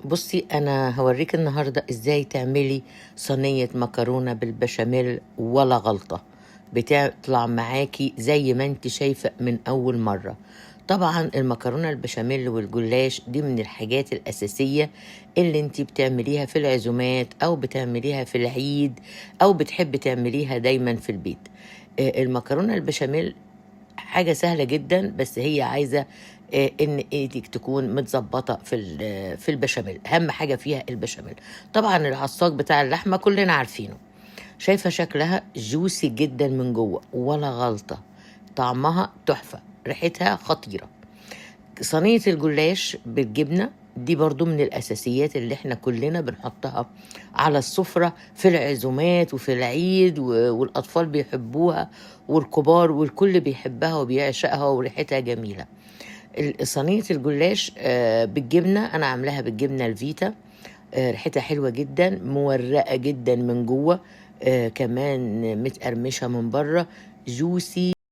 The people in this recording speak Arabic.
بصي، انا هوريك النهارده ازاي تعملي صينيه مكرونه بالبشاميل ولا غلطه. بتطلع معاكي زي ما انت شايفه من اول مره. طبعا المكرونه البشاميل والجلاش دي من الحاجات الاساسيه اللي انت بتعمليها في العزومات او بتعمليها في العيد او بتحبي تعمليها دايما في البيت. المكرونه البشاميل حاجة سهلة جدا، بس هي عايزة ان ايدك تكون متظبطة في البشاميل. اهم حاجة فيها البشاميل. طبعا العصاج بتاع اللحمة كلنا عارفينه. شايفة شكلها جوسي جدا من جوه ولا غلطة. طعمها تحفة، ريحتها خطيرة. صينية الجلاش بالجبنة دي برضو من الأساسيات اللي احنا كلنا بنحطها على السفرة في العزومات وفي العيد، والأطفال بيحبوها والكبار والكل بيحبها وبيعشقها وريحتها جميلة. صينية الجلاش بالجبنة أنا عاملاها بالجبنة الفيتا. ريحتها حلوة جدا، مورقة جدا من جوه، كمان متقرمشة من بره، جوسي.